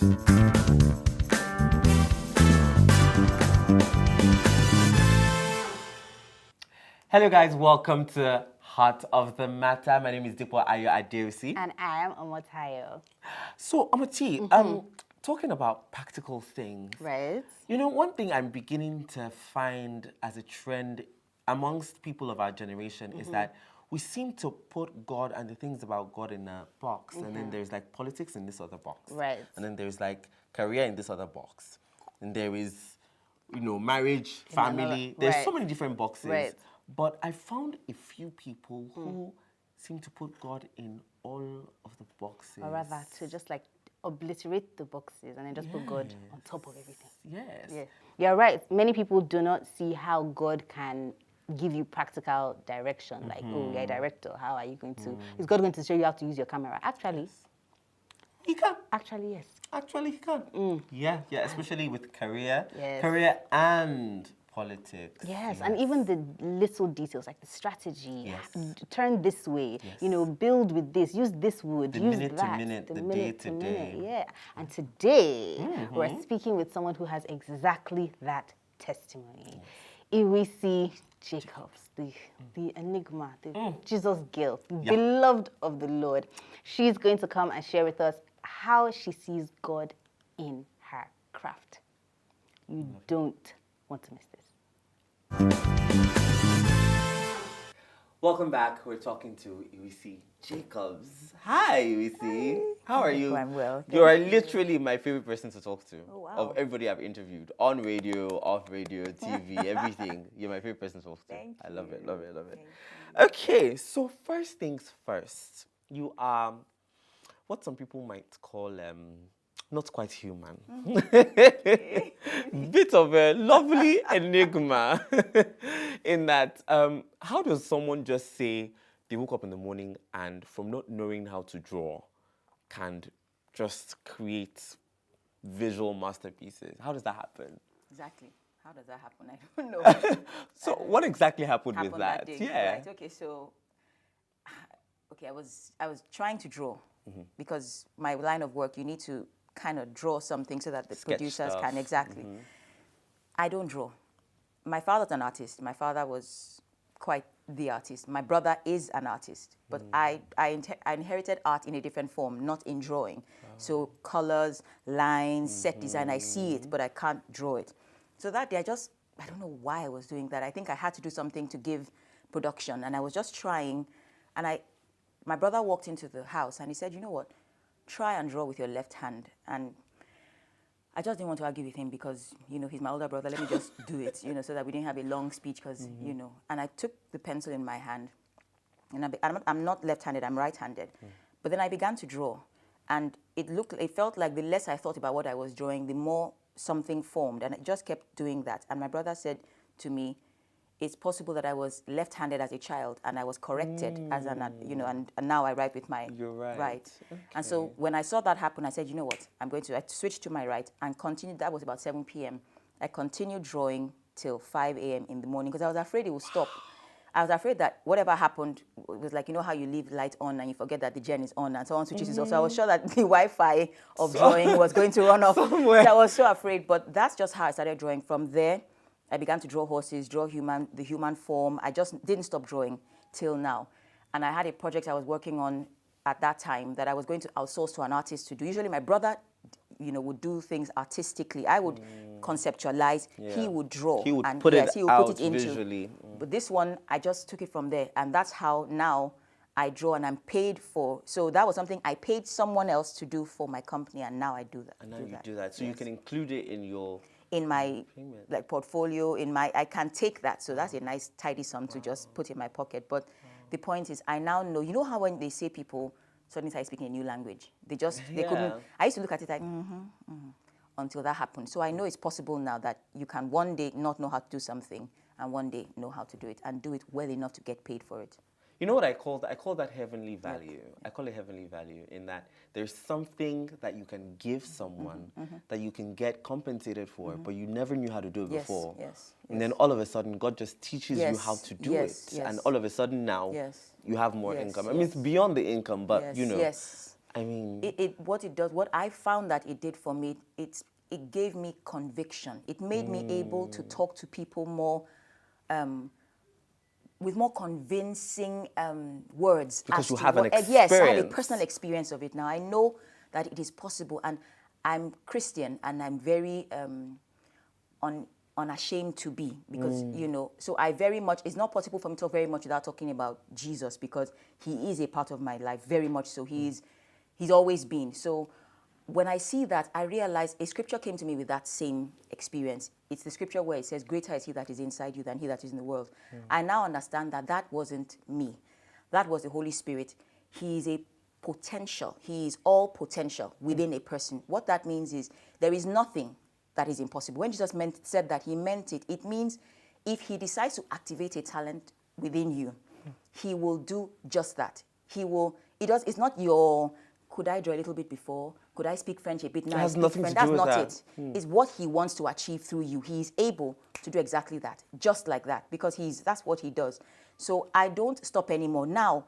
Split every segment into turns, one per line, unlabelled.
Hello guys, welcome to Heart of the Matter. My name is Dipo Ayo Adeosi.
And I am Omotayo.
So, Amati, talking about practical things.
Right.
You know, one thing I'm beginning to find as a trend amongst people of our generation is that we seem to put God and the things about God in a box. And then there's like politics in this other box.
Right.
And then there's like career in this other box. And there is, you know, marriage, family. There's so many different boxes.
Right.
But I found a few people who seem to put God in all of the boxes.
Or rather, to just like obliterate the boxes and then just put God on top of everything.
Yes.
Yeah. You're right. Many people do not see how God can give you practical direction. Like, oh, you're a director. How are you going to... Is God going to show you how to use your camera? Actually...
He can.
Actually, yes.
Actually, he can. Yeah, especially with career.
Yes.
Career and politics.
Yes, and even the little details, like the strategy, turn this way, you know, build with this, use this wood, use
minute
that.
to minute, the day to day.
Yeah, and today, we're speaking with someone who has exactly that testimony. Ighiwiyisi Jacobs, the enigma, the Jesus girl, the beloved of the Lord. She's going to come and share with us how she sees God in her craft. You don't want to miss this.
Welcome back. We're talking to Ighiwiyisi Jacobs. Hi, Ighiwiyisi. How are you?
I'm well.
You are literally my favorite person to talk to.
Oh, wow.
Of everybody I've interviewed. On radio, off radio, TV, everything. You're my favorite person to talk to.
Thank
I love
you.
it, love it, love it.
Thank
Okay, so first things first. You are what some people might call not quite human. Bit of a lovely enigma in that how does someone just say they woke up in the morning and from not knowing how to draw can just create visual masterpieces? How does that happen?
Exactly. How does that happen? I don't know.
So what exactly happened with
Happened
that?
day.
Yeah.
Right. Okay. So, I was trying to draw because my line of work, you need to kind of draw something so that the
Sketch
producers
stuff.
can exactly. I don't draw. My father's an artist. My father was quite the artist. My brother is an artist, but I inherited art in a different form, not in drawing. So colors, lines, set design, I see it, but I can't draw it. So that day, I don't know why I was doing that. I think I had to do something to give production, and I was just trying, and my brother walked into the house, and he said, you know what, try and draw with your left hand. And I just didn't want to argue with him because, you know, he's my older brother. Let me just do it, you know, so that we didn't have a long speech because, you know. And I took the pencil in my hand. And I'm not left-handed, I'm right-handed. But then I began to draw. And it felt like the less I thought about what I was drawing, the more something formed. And I just kept doing that. And my brother said to me, it's possible that I was left-handed as a child and I was corrected as an, you know, and now I write with my right.
Okay.
And so when I saw that happen, I said, you know what, I switched to my right and continued. That was about 7 p.m. I continued drawing till 5 a.m. in the morning because I was afraid it would stop. I was afraid that whatever happened was like, you know how you leave light on and you forget that the gen is on and someone switches it off. So I was sure that the Wi-Fi of drawing was going to run off.
Somewhere.
So I was so afraid, but that's just how I started drawing. From there, I began to draw horses, draw the human form. I just didn't stop drawing till now. And I had a project I was working on at that time that I was going to outsource to an artist to do. Usually my brother, you know, would do things artistically. I would conceptualize, he would draw.
He would
and
put it
he would
out
put it into
visually.
But this one, I just took it from there. And that's how now I draw and I'm paid for. So that was something I paid someone else to do for my company, and now I do that.
And now you do that. So you can include it in your...
in my like portfolio, I can take that. So that's a nice tidy sum to just put in my pocket. But the point is, I now know, you know how when they say people suddenly start speaking a new language, they couldn't, I used to look at it like, until that happened. So I know it's possible now that you can one day not know how to do something and one day know how to do it and do it well enough to get paid for it.
You know what I call that? I call that heavenly value. I call it heavenly value in that there's something that you can give someone that you can get compensated for, but you never knew how to do it before. And then all of a sudden, God just teaches you how to do it. And all of a sudden now, you have more income. I mean, it's beyond the income, but you know. I mean,
what I found that it did for me, it gave me conviction. It made me able to talk to people more, with more convincing words.
Because
as
you
to
have an
Yes, I have a
experience.
personal experience of it now. I know that it is possible, and I'm Christian, and I'm very unashamed to be, because so I very much, it's not possible for me to talk very much without talking about Jesus, because he is a part of my life, very much so. He's always been. So when I see that, I realize a scripture came to me with that same experience. It's the scripture where it says, greater is he that is inside you than he that is in the world. I now understand that that wasn't me. That was the Holy Spirit. He is a potential. He is all potential within a person. What that means is there is nothing that is impossible. When Jesus said that, he meant it. It means if he decides to activate a talent within you, he will do just that. It's not your, could I draw a little bit before? Could I speak French a bit now?
It has nothing to do
That's
with
not
that.
it. It's what he wants to achieve through you. He is able to do exactly that, just like that, because that's what he does. So I don't stop anymore. Now,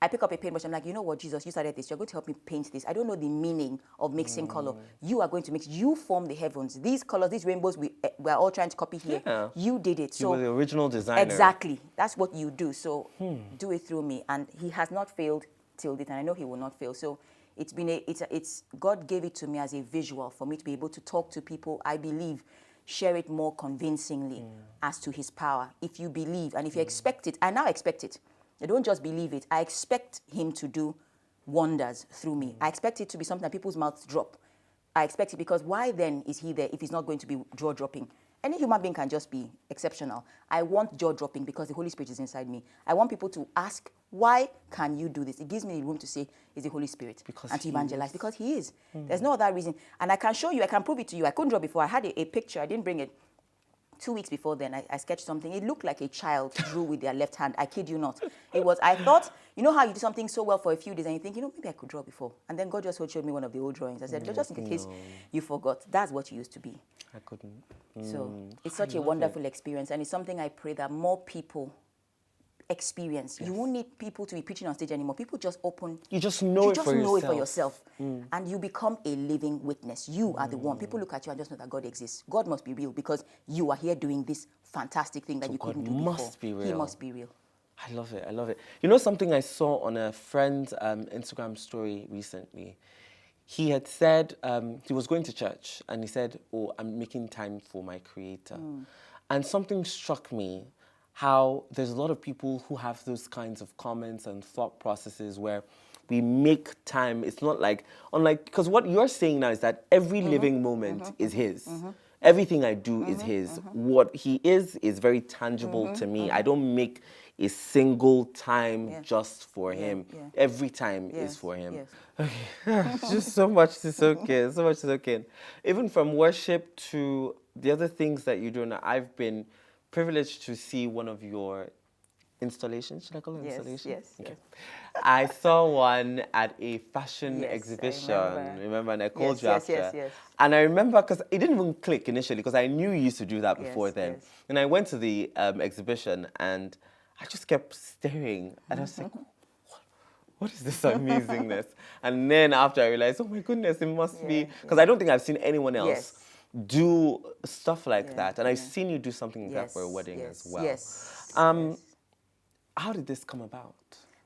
I pick up a paintbrush. I'm like, you know what, Jesus, you started this. You're going to help me paint this. I don't know the meaning of mixing color. You are going to mix. You form the heavens. These colors, these rainbows, we're all trying to copy here.
Yeah.
You did it.
you were the original designer.
Exactly. That's what you do. So do it through me. And he has not failed till this, and I know he will not fail. So it's God gave it to me as a visual for me to be able to talk to people, I believe, share it more convincingly as to his power. If you believe and if you expect it, I now expect it. I don't just believe it. I expect him to do wonders through me. I expect it to be something that people's mouths drop. I expect it, because why then is he there if he's not going to be jaw-dropping? Any human being can just be exceptional. I want jaw-dropping because the Holy Spirit is inside me. I want people to ask, why can you do this? It gives me room to say, it's the Holy Spirit.
Because
and to
he
evangelize.
is.
Because he is. There's no other reason. And I can show you, I can prove it to you. I couldn't draw before. I had a picture. I didn't bring it. 2 weeks before then, I sketched something. It looked like a child drew with their left hand. I kid you not. I thought, you know how you do something so well for a few days and you think, maybe I could draw before. And then God just showed me one of the old drawings. I said, just in case you forgot, that's what you used to be.
I couldn't.
So it's such a wonderful experience. And it's something I pray that more people experience. Yes. You won't need people to be preaching on stage anymore. People just open.
You just know it for
yourself. And you become a living witness. You are the one. People look at you and just know that God exists. God must be real because you are here doing this fantastic thing that you couldn't do before.
Must be real.
He must be real.
I love it. I love it. You know something I saw on a friend's Instagram story recently? He had said he was going to church and he said, I'm making time for my Creator. And something struck me, how there's a lot of people who have those kinds of comments and thought processes where we make time. It's not because what you're saying now is that every living moment is his. Everything I do is his. What he is very tangible to me. I don't make a single time just for him. Every time is for him. Okay, just so much to soak in, so much to soak in. Even from worship to the other things that you do, and I've been privileged to see one of your installations. Should I call it installation?
Yes.
Okay. I saw one at a fashion exhibition.
I
remember? And I called you after.
Yes.
And I remember because it didn't even click initially because I knew you used to do that before then.
Yes.
And I went to the exhibition and I just kept staring. And I was like, what is this amazingness? And then after I realized, oh my goodness, it must be. Because I don't think I've seen anyone else do stuff like that. And I've seen you do something like that for a wedding as well.
Yes.
How did this come about?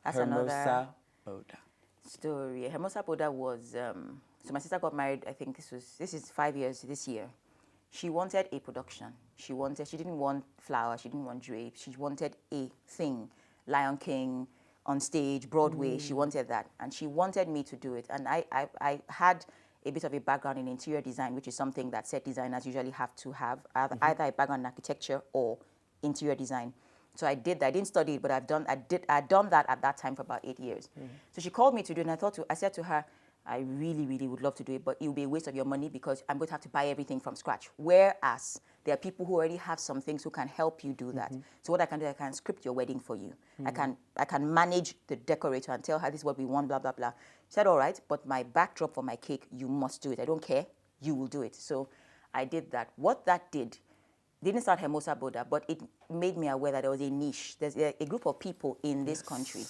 That's
Hermosa Boda.
Story. Hermosa Boda was, so my sister got married, I think this is 5 years this year. She wanted a production. She didn't want flowers, she didn't want drapes, she wanted a thing. Lion King, on stage, Broadway, she wanted that. And she wanted me to do it. And I had a bit of a background in interior design, which is something that set designers usually have to have, either a background in architecture or interior design. So I did that. I didn't study it, but I'd done that at that time for about 8 years. So she called me to do it, and I said to her, I really, really would love to do it, but it will be a waste of your money because I'm going to have to buy everything from scratch. Whereas there are people who already have some things who can help you do that. So what I can do, I can script your wedding for you. I can manage the decorator and tell her this is what we want, blah, blah, blah. She said, all right, but my backdrop for my cake, you must do it. I don't care. You will do it. So I did that. What that didn't start Hermosa Boda, but it made me aware that there was a niche. There's a group of people in this country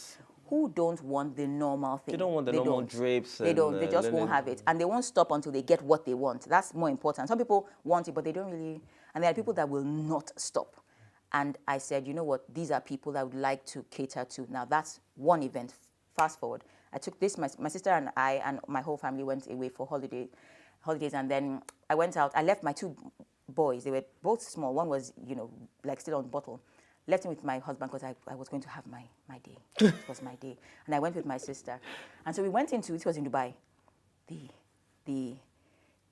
who don't want the normal thing.
They don't want the normal drapes.
They don't. They
and
just won't
linen.
have it, and they won't stop until they get what they want. That's more important. Some people want it, but they don't really. And there are people that will not stop. And I said, you know what? These are people I would like to cater to. Now that's one event. Fast forward, I took this. My sister and I and my whole family went away for holidays, and then I went out. I left my two boys. They were both small. One was, like still on bottle. Left him with my husband because I was going to have my day. It was my day. And I went with my sister. And so we went into, it was in Dubai,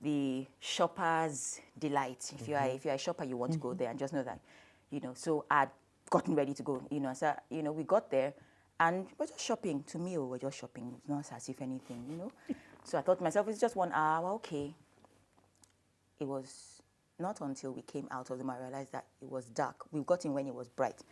the shopper's delight. If you're a shopper, you want to go there, and just know that, so I'd gotten ready to go, so, we got there and we're just shopping. To me, we're just shopping. It's not as if anything, So I thought to myself, it's just 1 hour, okay. It was not until we came out of the mall I realized that it was dark. We got in when it was bright.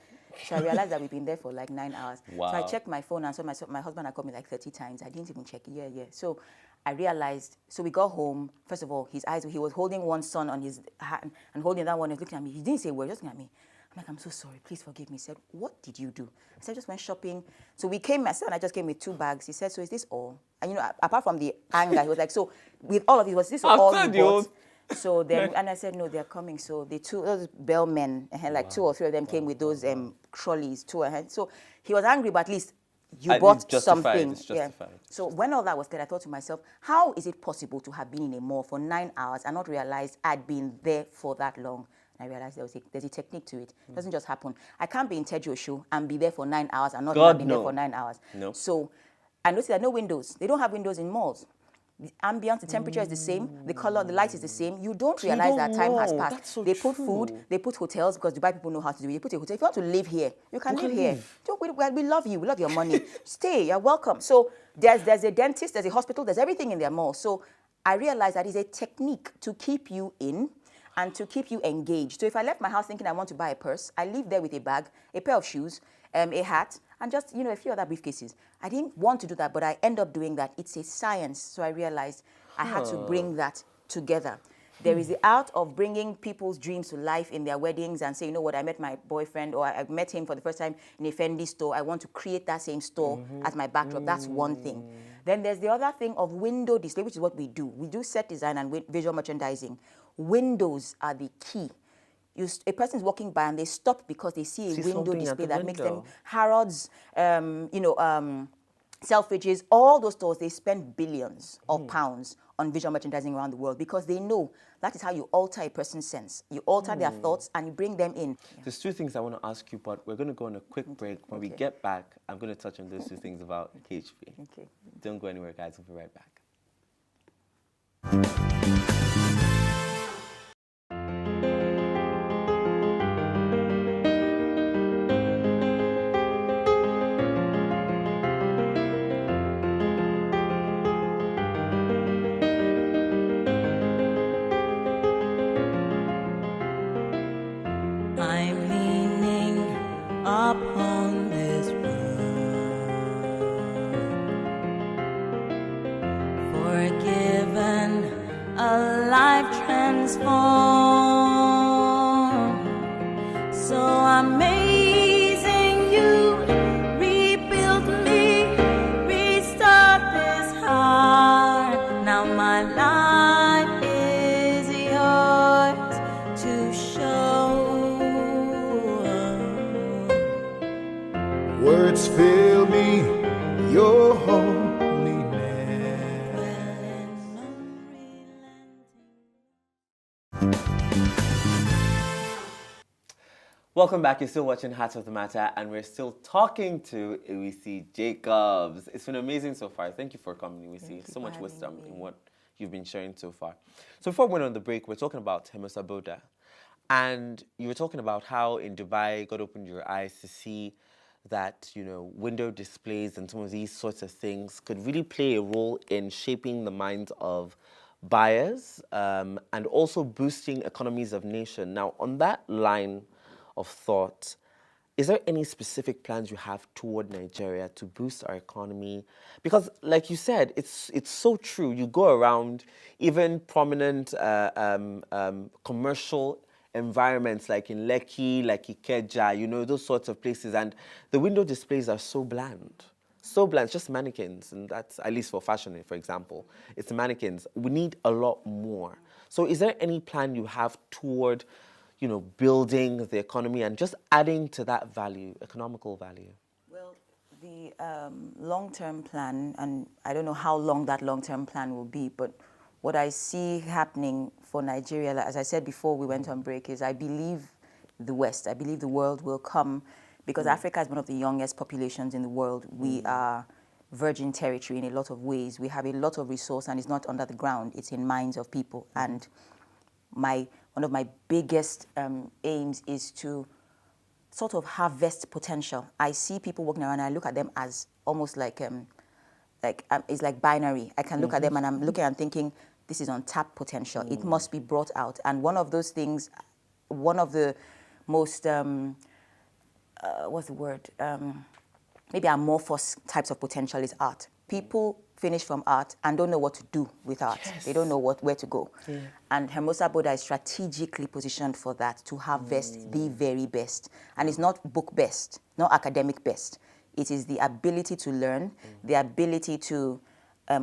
So I realized that we've been there for like 9 hours.
Wow.
So I checked my phone and saw my husband had called me like 30 times. I didn't even check it. Yeah. So I realized, so we got home. First of all, his eyes, he was holding one son on his hand and holding that one. He was looking at me. He didn't say a word, just looking at me. I'm like, I'm so sorry. Please forgive me. He said, what did you do? I said, I just went shopping. So we came, my son and I just came with 2 bags. He said, so is this all? And, apart from the anger, he was like, so with all of it, was this all you bought? So then, and I said, no, they're coming. So the those bellmen, like 2 or 3 of them came with those trolleys, 2 ahead. So he was angry, but at least you bought something.
Yeah.
So when all that was said, I thought to myself, how is it possible to have been in a mall for 9 hours and not realize I'd been there for that long? And I realized there's a technique to it. It doesn't just happen. I can't be in Tejo show and be there for 9 hours and not have been there for 9 hours.
No.
So I noticed there are no windows. They don't have windows in malls. The ambience, the temperature is the same, the color, the light is the same. You don't realize that time has passed.
That's so
they put
true.
food, they put hotels, because Dubai people know how to do it. They put a hotel. If you want to live here, you can live here. We love you. We love your money. Stay. You're welcome. So there's a dentist, there's a hospital, there's everything in their mall. So I realized that it's a technique to keep you in and to keep you engaged. So if I left my house thinking I want to buy a purse, I leave there with a bag, a pair of shoes, a hat, and just, a few other briefcases. I didn't want to do that, but I end up doing that. It's a science. So I realized I had to bring that together. There is the art of bringing people's dreams to life in their weddings and say, you know what, I met my boyfriend, or I met him for the first time in a Fendi store. I want to create that same store as my backdrop. That's one thing. Then there's the other thing of window display, which is what we do. We do set design and visual merchandising. Windows are the key. A person is walking by and they stop because they see a window display that makes them Harrods, Selfridges, all those stores. They spend billions of pounds on visual merchandising around the world because they know that is how you alter a person's sense. You alter their thoughts and you bring them in.
There's 2 things I want to ask you, but we're going to go on a quick break. When we get back, I'm going to touch on those 2 things about KHP.
Okay.
Don't go anywhere, guys. We'll be right back.
I'm leaning upon this rock, forgiven, a life transformed. So amazing, you rebuilt me, restart this heart. Now my life is yours to show.
Words fill me, your holiness.
Welcome back. You're still watching Heart of the Matter, and we're still talking to Ighiwiyisi Jacobs. It's been amazing so far. Thank you for coming, Ighiwiyisi. So much wisdom in what you've been sharing so far. So before we went on the break, we're talking about Hermosa Boda. And you were talking about how in Dubai, God opened your eyes to see that, window displays and some of these sorts of things could really play a role in shaping the minds of buyers and also boosting economies of nation. Now, on that line of thought, is there any specific plans you have toward Nigeria to boost our economy? Because, like you said, it's so true. You go around even prominent commercial environments like in Lekki, like Ikeja, those sorts of places, and the window displays are so bland. so bland. It's just mannequins, and that's at least for fashion, for example. It's mannequins. We need a lot more. So is there any plan you have toward, building the economy and just adding to that value, economical value?
Well, the long-term plan, and I don't know how long that long-term plan will be, but what I see happening for Nigeria, as I said before we went on break, is I believe the West, I believe the world will come, because Africa is one of the youngest populations in the world. We are virgin territory in a lot of ways. We have a lot of resource, and it's not under the ground, it's in minds of people. And one of my biggest aims is to sort of harvest potential. I see people walking around, and I look at them as almost like it's like binary. I can look at them and I'm looking and thinking, this is untapped potential. It must be brought out. And one of those things, one of the most, what's the word? Maybe amorphous types of potential is art. People finish from art and don't know what to do with art.
Yes.
They don't know where to go. Yeah. And Hermosa Boda is strategically positioned for that, to harvest the very best. And it's not book best, not academic best. It is the ability to learn, the ability to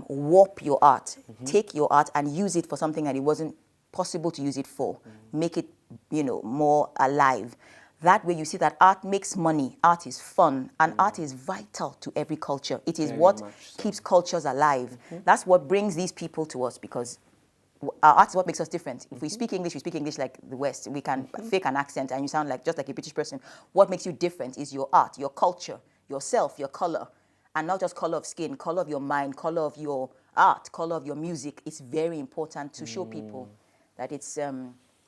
warp your art, take your art and use it for something that it wasn't possible to use it for, make it, more alive. That way you see that art makes money, art is fun, and art is vital to every culture. It is what keeps cultures alive. That's what brings these people to us, because our art is what makes us different. If we speak English like the West. We can fake an accent and you sound just like a British person. What makes you different is your art, your culture, yourself, your color, and not just color of skin, color of your mind, color of your art, color of your music. It's very important to show people that it's a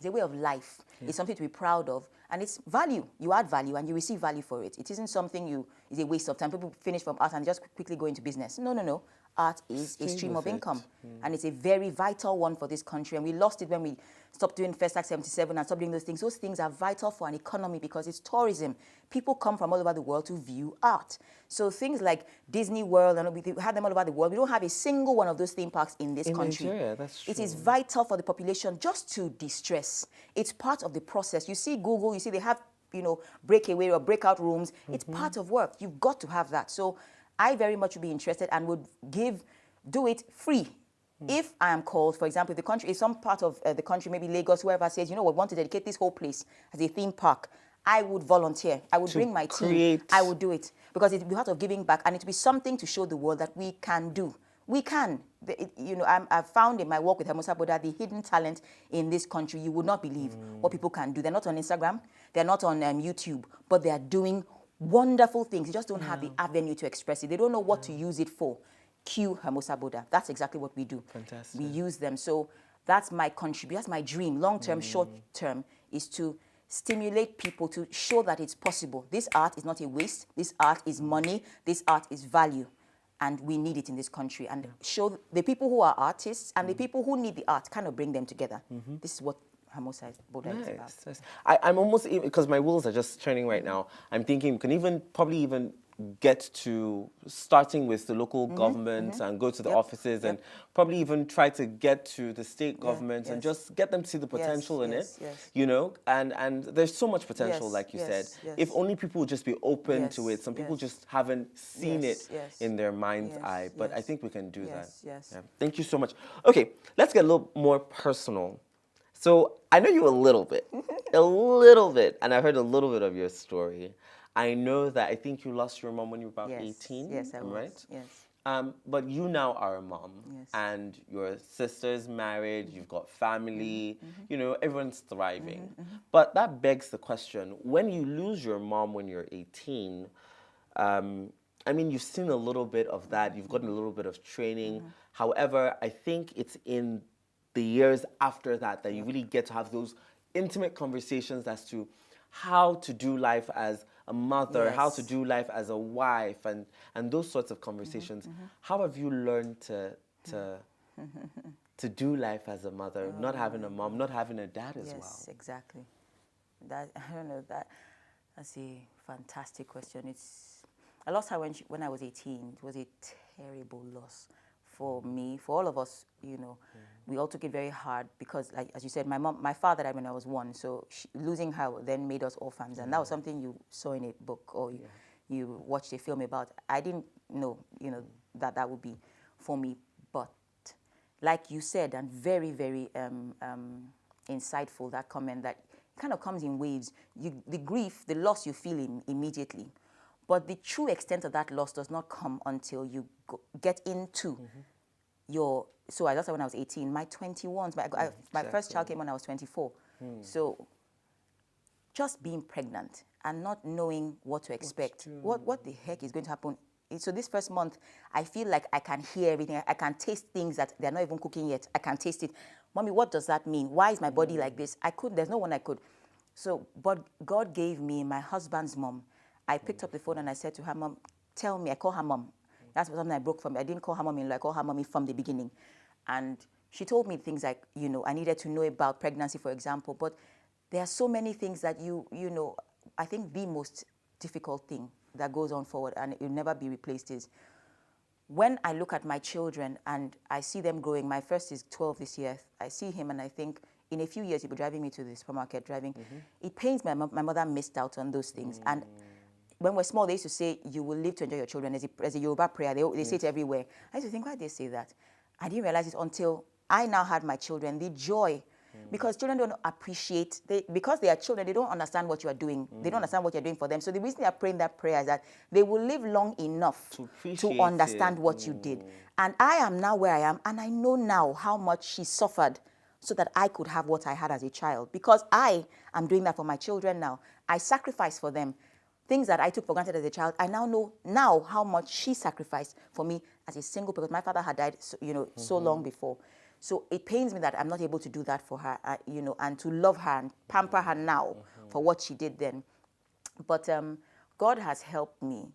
way of life. Yeah. It's something to be proud of, and it's value. You add value and you receive value for it. It isn't something is a waste of time. People finish from art and just quickly go into business. No. Art is a stream of income, and it's a very vital one for this country. And we lost it when we stopped doing First Act 77 and stopped doing those things. Those things are vital for an economy because it's tourism. People come from all over the world to view art. So things like Disney World, and we have them all over the world. We don't have a single one of those theme parks in this country.
Nigeria, that's true.
It is vital for the population just to de-stress. It's part of the process. You see Google, you see they have, breakaway or breakout rooms. It's part of work. You've got to have that. So I very much would be interested and would do it free. If I am called, for example, if some part of the country, maybe Lagos, whoever says, we want to dedicate this whole place as a theme park, I would volunteer. I would bring my team. I would do it because it would be part of giving back, and it would be something to show the world that we can do. We can. I've found in my work with Hermosa Boda the hidden talent in this country. You would not believe what people can do. They're not on Instagram. They're not on YouTube, but they are doing wonderful things. They just don't have the avenue to express it. They don't know what to use it for. Cue Hermosa Boda. That's exactly what we do.
Fantastic.
We use them. So that's my contribution. That's my dream. Long-term, short-term is to stimulate people to show that it's possible. This art is not a waste. This art is money. This art is value. And we need it in this country. And show the people who are artists and the people who need the art, kind of bring them together. This is what Hermosa Boda is about.
Nice. I'm almost, because my wheels are just turning right now, I'm thinking we can probably even get to starting with the local government and go to the offices and probably even try to get to the state government and just get them to see the potential in it, and there's so much potential, like you said. If only people would just be open to it. Some people just haven't seen it in their mind's eye, but I think we can do that. Yeah. Thank you so much. Okay, let's get a little more personal. So I know you a little bit, and I heard a little bit of your story. I know that I think you lost your mom when you were about 18.
Yes, I was.
Right?
Yes.
But you now are a mom, and your sister's married, you've got family, everyone's thriving. But that begs the question, when you lose your mom when you're 18, you've seen a little bit of that, you've gotten a little bit of training. However, I think it's in the years after that you really get to have those intimate conversations as to how to do life as a mother, how to do life as a wife, and those sorts of conversations. How have you learned to do life as a mother, not having a mom, not having a dad as well?
Yes, exactly. That's a fantastic question. I lost her when I was 18. It was a terrible loss for me, for all of us. We all took it very hard because, like as you said, my father died when I was 1, so losing her then made us orphans, and that was something you saw in a book or you watched a film about. I didn't know, that would be for me. But like you said, and very, very insightful, that comment that kind of comes in waves. The grief, the loss you feel immediately. But the true extent of that loss does not come until you get into your... So I just said when I was 18, my 21s, my first child came when I was 24. So just being pregnant and not knowing what to expect, what the heck is going to happen. So this first month, I feel like I can hear everything. I can taste things that they're not even cooking yet. I can taste it. Mommy, what does that mean? Why is my body like this? There's no one I could. So, but God gave me my husband's mom. I picked up the phone and I said to her, Mom, tell me. I call her mom. That's something I broke from. I didn't call her mommy, I call her mommy from the beginning. And she told me things like, I needed to know about pregnancy, for example. But there are so many things that I think the most difficult thing that goes on forward and it will never be replaced is when I look at my children and I see them growing. My first is 12 this year. I see him and I think in a few years he'll be driving me to the supermarket, It pains me. My mother missed out on those things. And when we're small, they used to say, you will live to enjoy your children. As a Yoruba prayer, they say it everywhere. I used to think, why did they say that? I didn't realize it until I now had my children, the joy. Because children don't appreciate, because they are children, they don't understand what you are doing. They don't understand what you're doing for them. So the reason they are praying that prayer is that they will live long enough to understand what you did. And I am now where I am, and I know now how much she suffered so that I could have what I had as a child. Because I am doing that for my children now. I sacrifice for them. Things that I took for granted as a child, I now know how much she sacrificed for me as a single, because my father had died, so long before. So it pains me that I'm not able to do that for her, and to love her and pamper her now for what she did then. But God has helped me.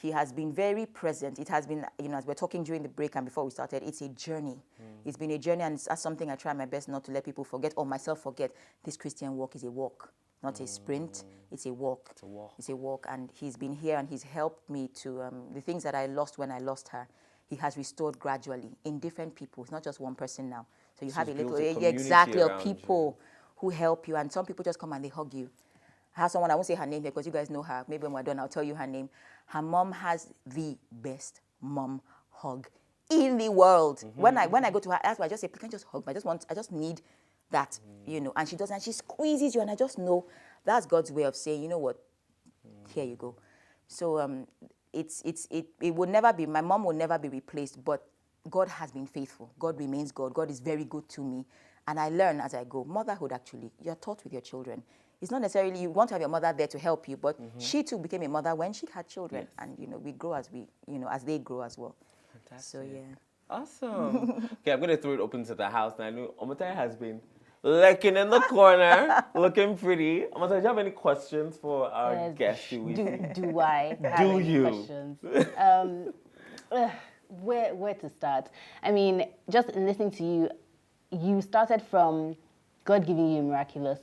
He has been very present. It has been, as we're talking during the break and before we started, it's a journey. It's been a journey, and that's something I try my best not to let people forget, or myself forget. This Christian walk is a walk, not a sprint. It's a walk. It's a walk. And he's been here and he's helped me to, the things that I lost when I lost her, he has restored gradually in different people. It's not just one person now. So you have a little, exactly, of people who help you. And some people just come and they hug you. I have someone, I won't say her name here because you guys know her. Maybe when we're done, I'll tell you her name. Her mom has the best mom hug in the world. When I go to her, that's why I just say, please, just hug me. I just need that, and she does, and she squeezes you, and I just know that's God's way of saying, you know what, here you go. So it would never be, my mom will never be replaced, but God has been faithful. God remains God. God is very good to me. And I learn as I go. Motherhood, actually, you're taught with your children. It's not necessarily you want to have your mother there to help you, but she too became a mother when she had children. Yes. And, we grow as as they grow as well. Fantastic. So, yeah.
Awesome. Okay, I'm going to throw it open to the house. Now, I know Omotai has been lurking in the corner, looking pretty. Omotai, do you have any questions for our guest?
Do I have any questions? Where to start? I mean, just listening to you, you started from God giving you a miraculous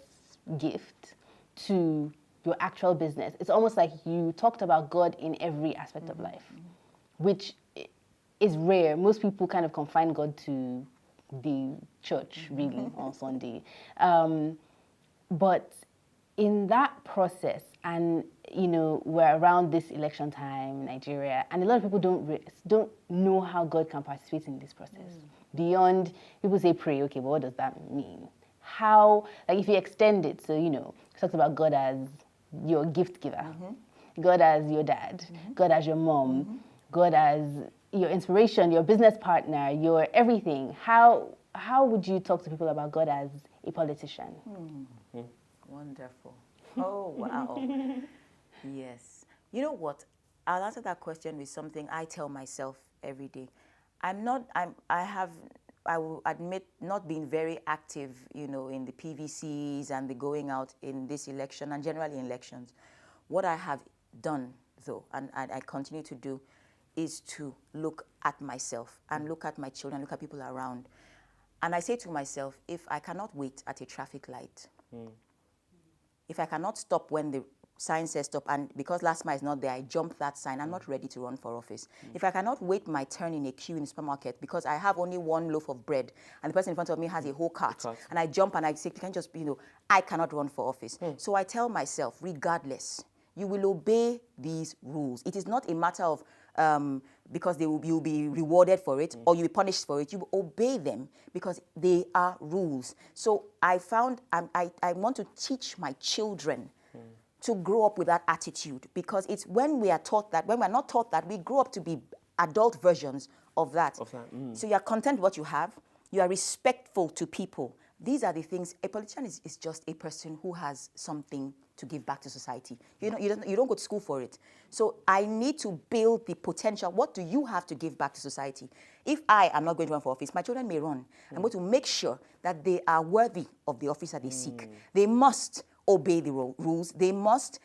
gift to your actual business. It's almost like you talked about God in every aspect of life, which is rare. Most people kind of confine God to the church, really, on Sunday. But in that process, and we're around this election time in Nigeria, and a lot of people don't know how God can participate in this process. Beyond, people say pray, okay, but what does that mean? How, like if you extend it, so talks about God as your gift giver, God as your dad, God as your mom, God as your inspiration, your business partner, your everything. How would you talk to people about God as a politician?
Wonderful. Oh, wow. Yes. You know what? I'll answer that question with something I tell myself every day. I will admit, not being very active, in the PVCs and the going out in this election and generally in elections. What I have done, though, and I continue to do, is to look at myself and look at my children, look at people around. And I say to myself, if I cannot wait at a traffic light, if I cannot stop when the sign says stop, and because last mile is not there, I jump that sign, I'm not ready to run for office. If I cannot wait my turn in a queue in the supermarket because I have only one loaf of bread and the person in front of me has a whole cart, and I jump and I say, you can just, I cannot run for office. So I tell myself, regardless, you will obey these rules. It is not a matter of because you'll be rewarded for it or you'll be punished for it. You obey them because they are rules. So I found I want to teach my children to grow up with that attitude, because it's when we are taught that, when we're not taught that, we grow up to be adult versions of that. So you are content with what you have, you are respectful to people. These are the things. A politician is just a person who has something to give back to society. You don't go to school for it. So I need to build the potential. What do you have to give back to society? If I am not going to run for office, my children may run. I'm going to make sure that they are worthy of the office that they seek. They must obey the rules. They must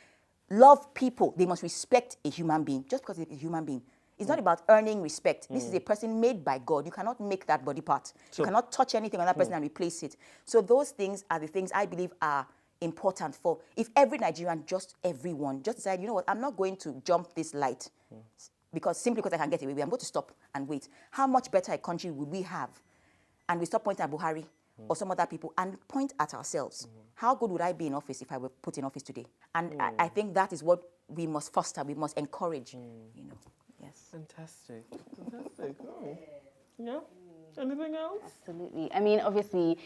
love people. They must respect a human being, just because they're a human being. It's not about earning respect. This is a person made by God. You cannot make that body part. You cannot touch anything on that person and replace it. So those things are the things I believe are important for, if every Nigerian, just everyone, just decide, you know what, I'm not going to jump this light simply because I can get away with it. I'm going to stop and wait. How much better a country would we have? And we stop pointing at Buhari or some other people and point at ourselves. How good would I be in office if I were put in office today? And I think that is what we must foster, we must encourage, you know. Yes.
Fantastic. Fantastic. Oh. Yeah. Anything else?
Absolutely. I mean, obviously,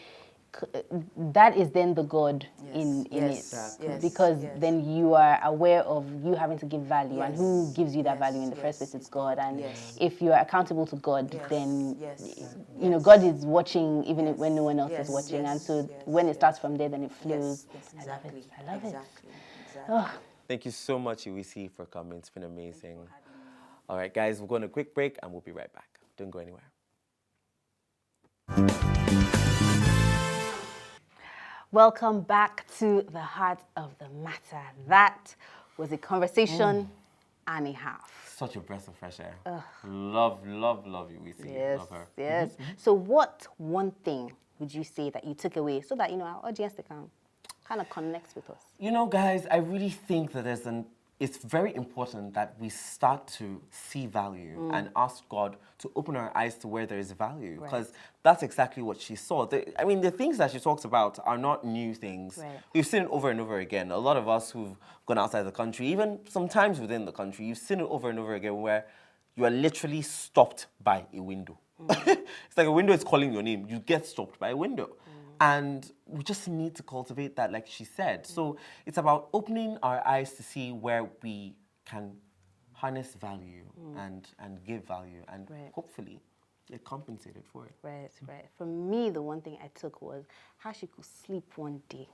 that is then the God in it. Because then you are aware of you having to give value, and who gives you that value in the first place? It's God. And if you are accountable to God, then you know God is watching even when no one else is watching. And so when it starts from there, then it flows.
Exactly.
I love it.
Oh.
Thank you so much, Ighiwiyisi, for coming. It's been amazing. All right, guys, we're going to a quick break and we'll be right back. Don't go anywhere.
Welcome back to the heart of the matter. That was a conversation and a half.
Such a breath of fresh air. Love Ighiwiyisi.
Yes,
Love her.
yes. So what one thing would you say that you took away so that, you know, our audience can kind of connect with us?
You know, guys, I really think that it's very important that we start to see value and ask God to open our eyes to where there is value, because that's exactly what she saw. I mean, the things that she talks about are not new things.
Right.
We've seen it over and over again. A lot of us who've gone outside the country, even sometimes within the country, you've seen it over and over again where you are literally stopped by a window. It's like a window is calling your name. You get stopped by a window. And we just need to cultivate that, like she said. So it's about opening our eyes to see where we can harness value and give value, and hopefully get compensated for it.
Right. For me, the one thing I took was how she could sleep one day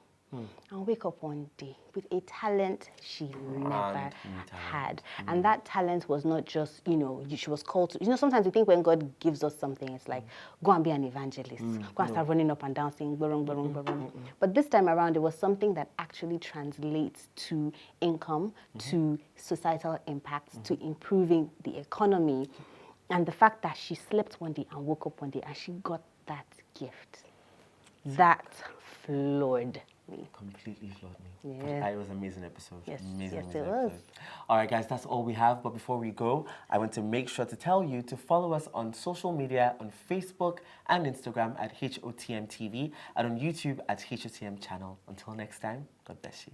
and wake up one day with a talent she never had. And that talent was not just, you know, she was called to, you know, sometimes we think when God gives us something, it's like, go and be an evangelist, go and start running up and down saying, barong. But this time around, it was something that actually translates to income, to societal impacts, to improving the economy. And the fact that she slept one day and woke up one day and she got that gift, that floored me.
Completely floored me.
Yeah.
It was an amazing episode.
Yes,
Amazing
it was.
episode. All right, guys, that's all we have. But before we go, I want to make sure to tell you to follow us on social media, on Facebook and Instagram at HOTM TV, and on YouTube at HOTM channel. Until next time, God bless you.